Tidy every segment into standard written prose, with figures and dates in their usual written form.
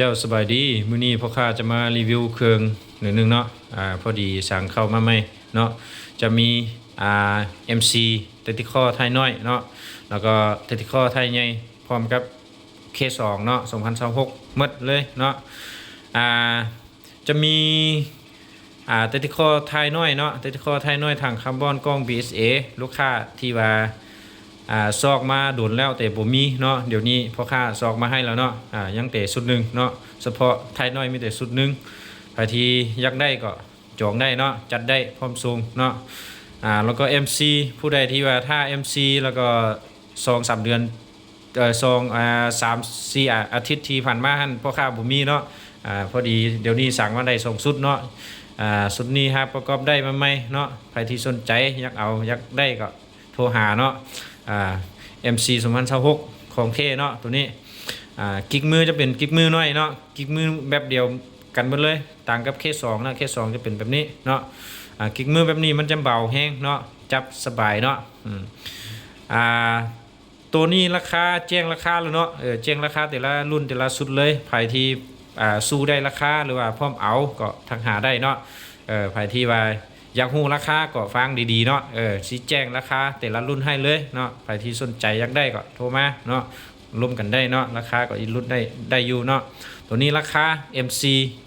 เจ้าสบายดีมื้อนี้พ่อค้าจะมารีวิวเครื่องหนึ่งเนาะพอดีสั่งเข้ามาใหม่เนาะจะมีMC Tactical ไทยน้อยเนาะแล้วก็ Tactical ไทยใหญ่พร้อมกับ K2 เนาะ2026หมดเลยเนาะอ่าจะมีTactical ไทยน้อยเนาะ Tactical ไทยน้อยถังคาร์บอนกล้อง BSA ลูกค้าที่ว่าซอกมาโดนแล้วแต่บ่มีเนาะเดี๋ยวนี้พ่อค้าซอกมาให้แล้วเนาะยังแต่สุดหนึ่งเนาะเฉพาะไทยน้อยมีแต่สุดหนึ่งใครที่อยากได้ก็จองได้เนาะจัดได้พร้อมส่งเนาะแล้วก็ MC ผู้ใดที่ว่าถ้า MC แล้วก็2-3 เดือน3-4อาทิตย์ที่ผ่านมาหั่นพ่อค้าบ่มีเนาะพอดีเดี๋ยวนี้สั่งมาได้2ชุดเนาะชุดนี้ครับประกอบได้มาใหม่เนาะใครที่สนใจอยากได้ก็โทรหาเนาะMC 2026ของเคเนาะตัวนี้กิ๊กมือจะเป็นกิ๊กมือน้อยเนาะกิ๊กมือแบบเดียวกันหมดเลยต่างกับเค2นะเค2จะเป็นแบบนี้เนาะกิ๊กมือแบบนี้มันจะเบาแห้งเนาะจับสบายเนาะตัวนี้ราคาแจ้งราคาแล้วเนาะแจ้งราคาแต่ละรุ่นแต่ละชุดเลยใครที่สู้ได้ราคาหรือว่าพร้อมเอาก็ทักหาได้เนาะใครที่ว่าอยากฮู้ราคาก็ฟังดีๆเนาะชี้แจงราคาแต่ละรุ่นให้เลยเนาะใครที่สนใจอยากได้ก็โทรมาเนาะร่วมกันได้เนาะราคาก็รุ่นได้อยู่เนาะตัวนี้ราคา MC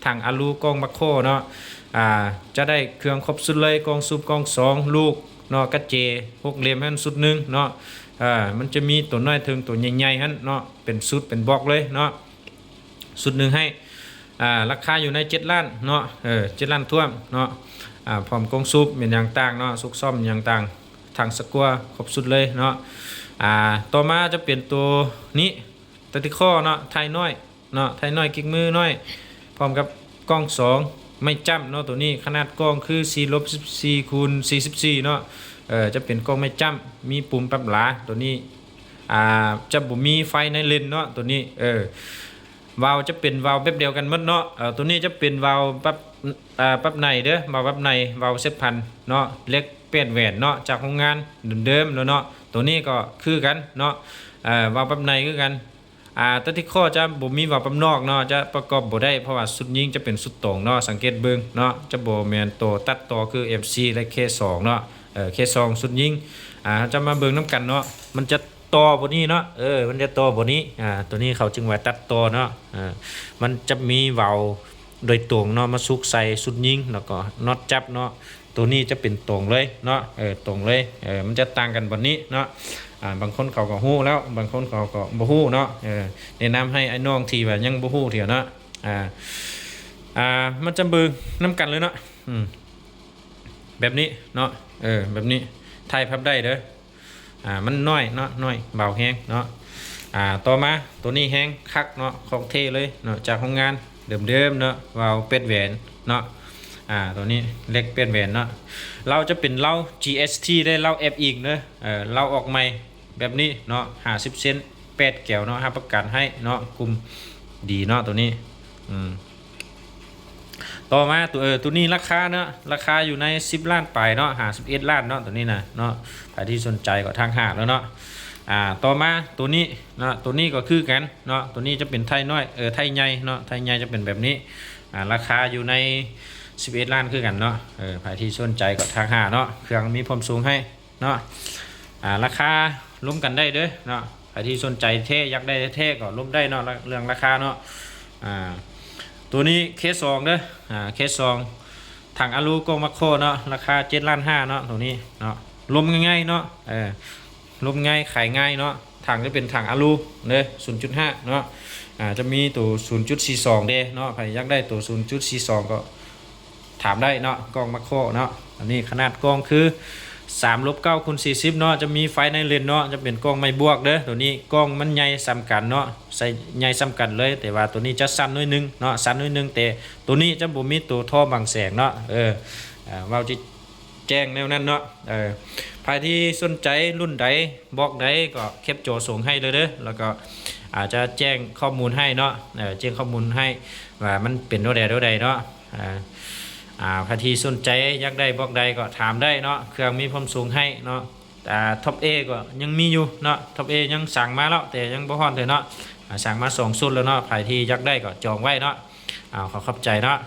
ถังอะลูกล้องมัคโครเนาะจะได้เครื่องครบสุดเลยกล้องซูปกล้อง2ลูกเนาะกระเจ6เหลี่ยมหั่นสุดนึงเนาะมันจะมีตัวน้อยถึงตัวใหญ่ๆหั่นเนาะเป็นชุดเป็นบล็อกเลยเนาะชุดนึงให้ราคาอยู่ใน7 ล้านเนาะ7 ล้านท่วมเนาะพร้อมกล้องซูปเป็นอย่างต่างเนาะซุกซ่อมอย่างต่างทางสกัวครบสุดเลยเนาะต่อมาจะเปลี่ยนตัวนี้ตัดที่ข้อเนาะไทยน้อยเนาะไทยน้อยกิ๊กมือน้อยพร้อมกับกล้อง2ไม่จ้ำเนาะตัวนี้ขนาดกล้องคือ4-14x44เนาะจะเป็นกล้องไม่จ้ำมีปุ่มปรับหลาตัวนี้จะบ่มีไฟในเลนเนาะตัวนี้วาล์วจะเป็นวาล์วแบบเดียวกันหมดเนาะตัวนี้จะเป็นวาล์วปั๊บในเด้อวาล์วปั๊บในวาล์วเซฟพันเนาะเล็กเปลี่ยนแหวนเนาะจากโรงงานเดิมๆแล้วเนาะตัวนี้ก็คือกันเนาะวาล์วปั๊บในคือกันตัวที่ข้อจะบ่มีวาล์วปั๊บนอกเนาะจะประกอบบ่ได้เพราะว่าสุดยิงจะเป็นสุดตรงเนาะสังเกตเบิ่งเนาะจะบ่แม่นตัวตัดต่อคือ FC และ K2 เนาะK2 สุดยิงจะมาเบิ่งน้ำกันเนาะมันจะต่อบนนี้เนาะมันจะต่อบนนี้ตัวนี้เขาจึงว่าตัดต่อเนาะมันจะมีเว้าโดยตรงเนาะมาซุกใส่สุดยิงแล้วก็น็อตจับเนาะตัวนี้จะเป็นตรงเลยเนาะตรงเลยมันจะต่างกันบนนี้เนาะบางคนเขาก็ฮู้แล้วบางคนเขาก็บ่ฮู้เนาะแนะนำให้ไอ้น้องที่ว่ายังบ่ฮู้เถียวเนาะมันจะเบิ่งน้ำกันเลยเนาะแบบนี้เนาะแบบนี้ถ่ายภาพได้เด้อมันน้อยเนาะน้อยเบาแห้งเนาะต่อมาตัวนี้แห้งคักเนาะของเทเลยเนาะจากโรงงานเดิมๆเนาะวาล์วเป็ดแหวนเนาะตัวนี้เล็กเป็ดแหวนเนาะเราจะเป็นเหล้า GST ได้เหล้า F อีกเนาะเราออกใหม่แบบนี้เนาะ50 เซน8 แก้วเนาะประกันให้เนาะกลุ่มดีเนาะตัวนี้ต่อมาตัวนี้ราคาเนาะราคาอยู่ใน10 ล้านปลายเนาะ51 ล้านเนาะตัวนี้นะเนาะใครที่สนใจก็ทางหาแล้วเนาะต่อมาตัวนี้เนาะตัวนี้ก็คือกันเนาะตัวนี้จะเป็นไทยน้อยไทยใหญ่เนาะไทยใหญ่จะเป็นแบบนี้ราคาอยู่ใน11 ล้านคือกันเนาะใครที่สนใจก็ทางหาเนาะเครื่องมีความสูงให้เนาะราคาร่วมกันได้เด้อเนาะใครที่สนใจเท่อยากได้เท่ก็ร่วมได้เนาะเรื่องราคาเนาะตัวนี้เคส2เด้อเคส2ถังอะลูกล้องมัคโครเนาะราคา7 ล้าน 5เนาะตัวนี้เนาะลมง่ายๆเนาะลมง่ายขายง่ายเนาะถังจะเป็นถังอะลูเด้อ 0.5 เนาะจะมีตัว 0.42 เด้เนาะใครอยากได้ตัว 0.42 ก็ถามได้เนาะกล้องมัคโครเนาะอันนี้ขนาดกล้องคือ3-9x40เนาะจะมีไฟในเลนเนาะจะเป็นกล้องไม่บวกเด้อตัวนี้กล้องมันใหญ่ซ้ำกันเนาะใส่ใหญ่ซ้ำกันเลยแต่ว่าตัวนี้จะสั้นน้อยนึงเนาะสั้นน้อยนึงแต่ตัวนี้จะบ่มีตัวท่อบังแสงเนาะว่าที่แจ้งแนวนั้นเนาะใครที่สนใจรุ่นใดบอกใดก็แคปโจส่งให้เลยเด้อแล้วก็อาจจะแจ้งข้อมูลให้เนาะแจ้งข้อมูลให้ว่ามันเป็นเท่าใดเนาะใครที่สนใจอยากได้บอกใดก็ถามได้เนาะเครื่องมีความสูงให้เนาะท็อป A ก็ยังมีอยู่เนาะท็อป A ยังสั่งมาแล้วแต่ยังบ่ฮอดเลยเนาะ สั่งมา2ชุดแล้วเนาะใครที่อยากได้ก็จองไว้เนาะขอขอบใจเนาะ